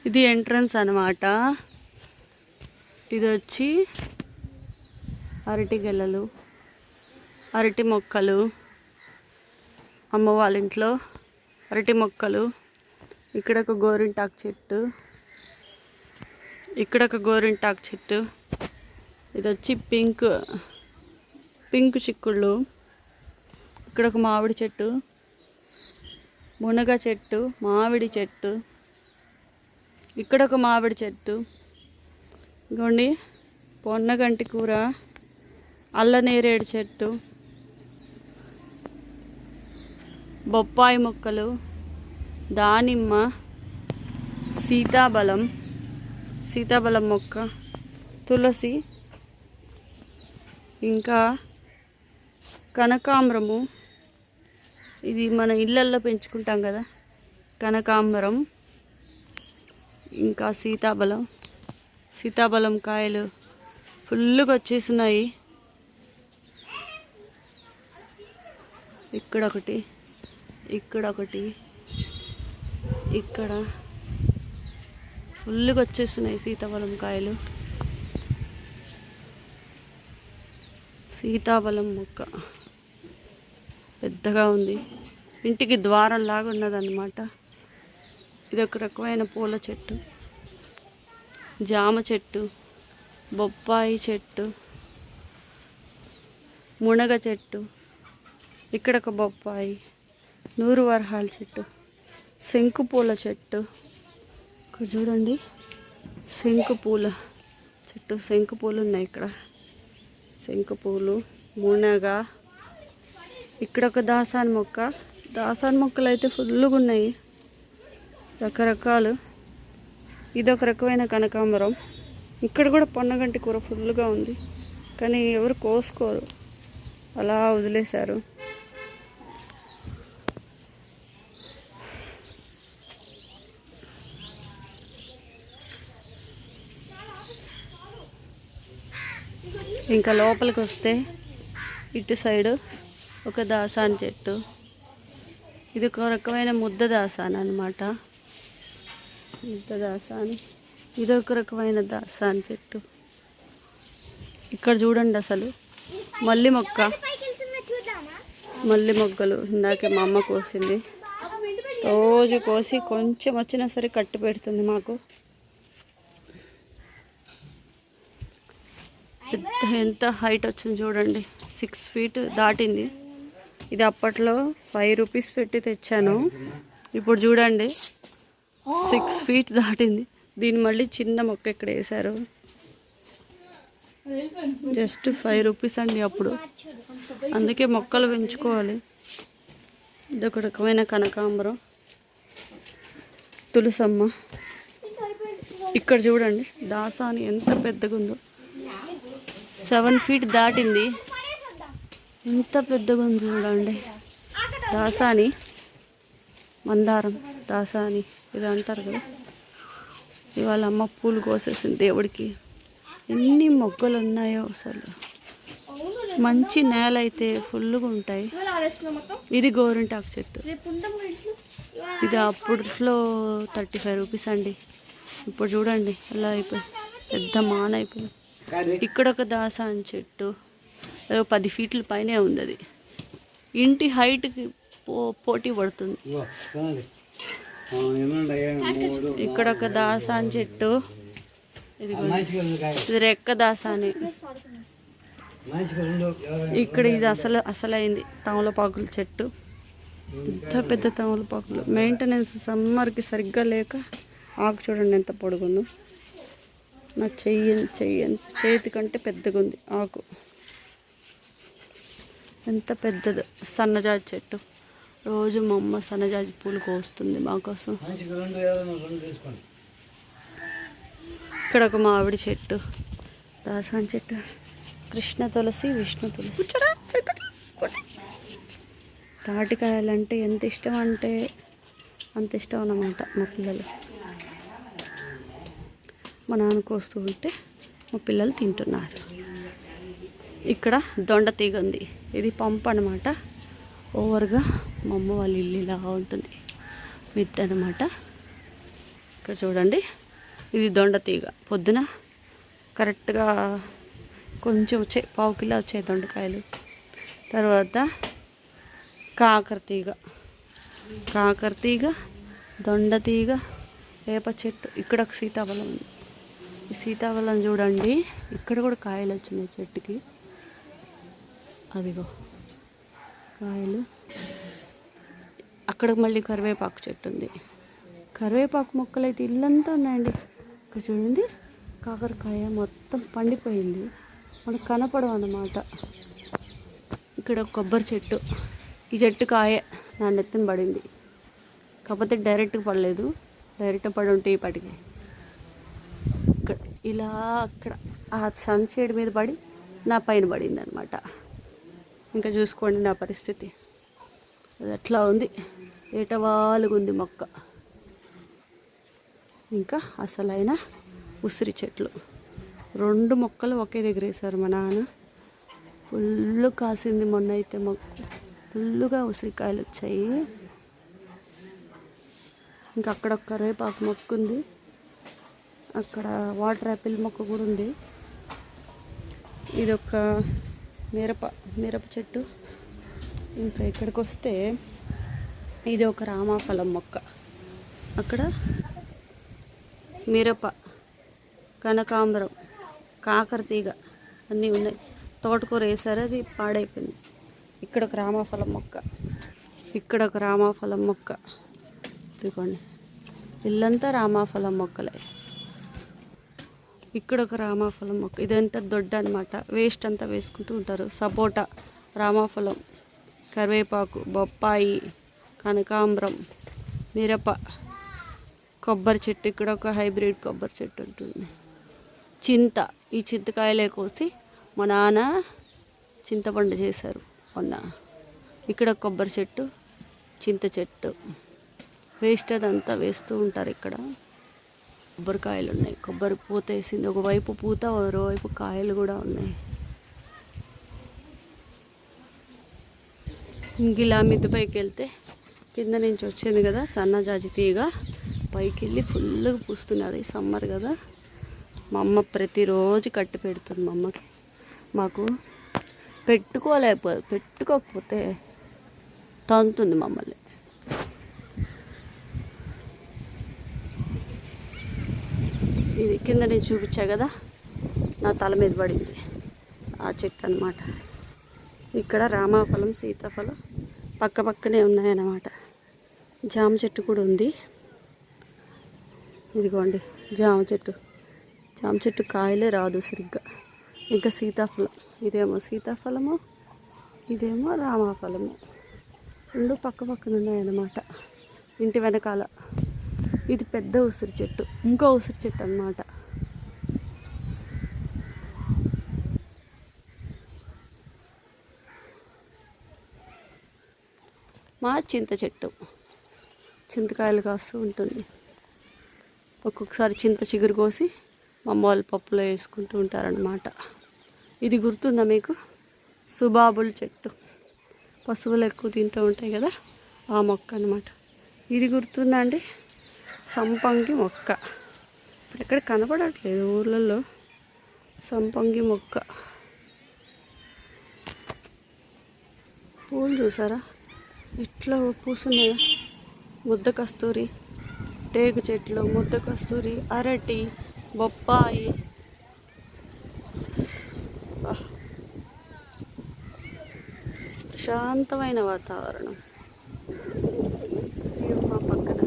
ఇది ఎంట్రన్స్ అన్నమాట. ఇది వచ్చి అరటి గెలలు, అరటి మొక్కలు, అమ్మ వాళ్ళ ఇంట్లో అరటి మొక్కలు. ఇక్కడ ఒక గోరింటాకు చెట్టు, ఇక్కడ ఒక గోరింటాకు చెట్టు. ఇది వచ్చి పింక్ చిక్కుళ్ళు. ఇక్కడ ఒక మామిడి చెట్టు, మునగ చెట్టు, మామిడి చెట్టు. ఇక్కడ ఒక మామిడి చెట్టు. ఇదిగోండి పొన్నగంటి కూర, అల్లనేరేడు చెట్టు, బొప్పాయి మొక్కలు, దానిమ్మ, సీతాఫలం మొక్క, తులసి, ఇంకా కనకాంబరము. ఇది మన ఇళ్ళల్లో పెంచుకుంటాం కదా కనకాంబరం. ఇంకా సీతాఫలం కాయలు ఫుల్గా వచ్చేస్తున్నాయి. ఇక్కడ ఒకటి, ఇక్కడ ఫుల్గా వచ్చేస్తున్నాయి సీతాఫలం కాయలు. సీతాఫలం మొక్క పెద్దగా ఉంది, ఇంటికి ద్వారం లాగా ఉన్నదన్నమాట. ఇది ఒక రకమైన పూల చెట్టు, జామ చెట్టు, బొప్పాయి చెట్టు, మునగ చెట్టు. ఇక్కడ ఒక బొప్పాయి, నూరు వరహాల చెట్టు, శంకు పూల చెట్టు. ఇక్కడ చూడండి శంకు పూల చెట్టు, శంకు పూలు ఉన్నాయి ఇక్కడ. శంకు పూలు, మునగ. ఇక్కడ ఒక దాసాని మొక్కలు అయితే ఫుల్గా ఉన్నాయి, రకరకాలు. ఇదొక రకమైన కనకాంబరం. ఇక్కడ కూడా పొన్నగంటి కూర ఫుల్గా ఉంది, కానీ ఎవరు కోసుకోరు, అలా వదిలేశారు. ఇంకా లోపలికి వస్తే ఇటు సైడు ఒక దాసాని చెట్టు. ఇది ఒక రకమైన ముద్ద దాసాని అన్నమాట. ఇది ఒక రకమైన దాసాని చెట్టు. ఇక్కడ చూడండి అసలు మల్లి మొగ్గలు ఇందాకే మా అమ్మ కోసింది. రోజు కోసి కొంచెం వచ్చినా సరే కట్టి పెడుతుంది మాకు. ఎంత హైట్ వచ్చింది చూడండి, 6 feet దాటింది. ఇది అప్పట్లో 5 rupees పెట్టి తెచ్చాను. ఇప్పుడు చూడండి 6 feet దాటింది. దీన్ని మళ్ళీ చిన్న మొక్క ఇక్కడ వేశారు. జస్ట్ 5 rupees అండి అప్పుడు. అందుకే మొక్కలు పెంచుకోవాలి. ఇదొక రకమైన కనకాంబరం, తులసమ్మ. ఇక్కడ చూడండి దాసాని ఎంత పెద్దగా ఉందో, 7 feet దాటింది. ఎంత పెద్దగా ఉంది చూడండి. దాసాని, మందారం, దాసాని ఇది అంటారు కదా. ఇవాళ అమ్మ పూలు కోసేసింది దేవుడికి. ఎన్ని మొగ్గలు ఉన్నాయో అసలు. మంచి నేల అయితే ఫుల్గా ఉంటాయి. ఇది గోరింటాకు చెట్టు. ఇది అప్పట్లో 35 rupees అండి. ఇప్పుడు చూడండి అలా అయిపోయి పెద్ద మాన అయిపోయింది. ఇక్కడ ఒక దాసాని చెట్టు 10 feet పైనే ఉంది. అది ఇంటి హైట్కి పోటీ పడుతుంది. ఇక్కడ ఒక దాసాని చెట్టు, ఇది రెక్క దాసాని. ఇక్కడ ఇది అసలైంది తమలపాకుల చెట్టు. ఇంత పెద్ద తమలపాకులు. మెయింటెనెన్స్ సమ్మర్కి సరిగ్గా లేక ఆకు చూడండి ఎంత పొడుగుందో. నా చేతి కంటే పెద్దగా ఉంది ఆకు. ఎంత పెద్దది. సన్నజాజి చెట్టు. రోజు మా అమ్మ సన్నజాజి పూలు కోస్తుంది మా కోసం. ఇక్కడ ఒక మామిడి చెట్టు, దాసాని చెట్టు, కృష్ణ తులసి, విష్ణు తులసి. తాటికాయలంటే ఎంత ఇష్టం అంటే అంత ఇష్టం అన్నమాట మా పిల్లలు. మా నాన్న కోస్తూ ఉంటే మా పిల్లలు తింటున్నారు. ఇక్కడ దొండ తీగ ఉంది. ఇది పంపు అనమాట. ఓవర్గా మా అమ్మ వాళ్ళ ఇల్లు ఇలా ఉంటుంది. మిద్ద అనమాట. ఇక్కడ చూడండి, ఇది దొండ తీగ. పొద్దున కరెక్ట్గా కొంచెం వచ్చాయి, 1/2 కిలో వచ్చాయి దొండకాయలు. తర్వాత కాకర తీగ, దొండ తీగ, వేప చెట్టు. ఇక్కడ ఒక సీతాఫలం ఉంది. ఈ సీతాఫలం చూడండి, ఇక్కడ కూడా కాయలు వచ్చినాయి చెట్టుకి. అదిగో కాయలు. అక్కడ మళ్ళీ కరివేపాకు చెట్టు ఉంది. కరివేపాకు మొక్కలు అయితే ఇల్లంతా ఉన్నాయండి. ఇక్కడ చూడండి, కాకరకాయ మొత్తం పండిపోయింది, మనకు కనపడవు అన్నమాట. ఇక్కడ కొబ్బరి చెట్టు. ఈ చెట్టు కాయ నా నెత్తిన పడింది, కాకపోతే డైరెక్ట్గా పడలేదు. డైరెక్ట్గా పడి ఉంటే ఈ పాటికి ఇక్కడ ఇలా అక్కడ ఆ సన్షేడ్ మీద పడి నా పైన పడింది అనమాట. ఇంకా చూసుకోండి నా పరిస్థితి, అది అట్లా ఉంది, ఏటవాలుగుంది మొక్క. ఇంకా అసలైన ఉసిరి చెట్లు 2 మొక్కలు ఒకే దగ్గర వేశారు మా నాన్న. ఫుల్ కాసింది మొన్న అయితే, మొక్క ఫుల్లుగా ఉసిరికాయలు వచ్చాయి. ఇంకా అక్కడ ఒక కరివేపాకు మొక్క ఉంది, అక్కడ వాటర్ యాపిల్ మొక్క కూడా ఉంది. ఇది ఒక మిరప చెట్టు. ఇంకా ఇక్కడికి వస్తే ఇది ఒక రామాఫలం మొక్క. అక్కడ మిరప, కనకాంబరం, కాకర తీగ అన్నీ ఉన్నాయి. తోటకూర వేసారు, అది పాడైపోయింది. ఇక్కడ ఒక రామాఫలం మొక్క, ఇక్కడ ఒక రామాఫలం మొక్క. ఇదిగోండి, ఇల్లంతా రామాఫలం మొక్కలే. ఇక్కడ ఒక రామాఫలం మొక్క. ఇదంతా దొడ్డ అనమాట, వేస్ట్ అంతా వేసుకుంటూ ఉంటారు. సపోటా, రామాఫలం, కరివేపాకు, బొప్పాయి, కనకాంబరం, మిరప, కొబ్బరి చెట్టు. ఇక్కడ ఒక హైబ్రిడ్ కొబ్బరి చెట్టు ఉంటుంది. చింత, ఈ చింతకాయలే కోసి మా నాన్న చింతపండు చేశారు మొన్న. ఇక్కడ కొబ్బరి చెట్టు, చింత చెట్టు. వేస్ట్ అదంతా వేస్తూ ఉంటారు. ఇక్కడ కొబ్బరికాయలు ఉన్నాయి, కొబ్బరి పూత వేసింది. ఒకవైపు పూత, మరోవైపు కాయలు కూడా ఉన్నాయి. ఇంగిలా మిద్ది పైకి వెళ్తే కింద నుంచి వచ్చింది కదా సన్నజాజి తీగ, పైకి వెళ్ళి ఫుల్గా పూస్తున్నది. సమ్మర్ కదా, మా అమ్మ ప్రతిరోజు కట్టి పెడుతుంది మా అమ్మకి. మాకు పెట్టుకోకపోతే తంతుంది మమ్మల్ని. ఇది కింద నేను చూపించా కదా, నా తల మీద పడింది ఆ చెట్టు అన్నమాట. ఇక్కడ రామాఫలం, సీతాఫలం పక్కనే ఉన్నాయన్నమాట. జామ చెట్టు కూడా ఉంది. ఇదిగోండి జామ చెట్టు కాయలే రాదు సరిగ్గా. ఇంకా సీతాఫలం, ఇదేమో సీతాఫలము, ఇదేమో రామాఫలము. 2 పక్కన ఉన్నాయన్నమాట ఇంటి వెనకాల. ఇది పెద్ద ఉసిరి చెట్టు, ఇంకో ఉసిరి చెట్టు అన్నమాట. మా చింత చెట్టు, చింతకాయలు కాస్తూ ఉంటుంది. ఒక్కొక్కసారి చింత చిగురు కోసి మా అమ్మ వాళ్ళు పప్పులో వేసుకుంటూ ఉంటారనమాట. ఇది గుర్తుందా మీకు? సుబాబుల్ చెట్టు, పశువులు ఎక్కువ తింటూ ఉంటాయి కదా, ఆ మొక్క అన్నమాట. ఇది గుర్తుందా అండి? సంపంగి మొక్క. ఇప్పుడు ఎక్కడ కనపడట్లేదు ఊర్లలో సంపంగి మొక్క. పూలు చూసారా ఇట్లా పూసున్నాయా? ముద్ద కస్తూరి, టేకు చెట్లు, ముద్ద కస్తూరి, అరటి, బొప్పాయి. ప్రశాంతమైన వాతావరణం. మా పక్కన.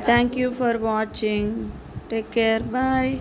Thank you for watching. Take care. Bye.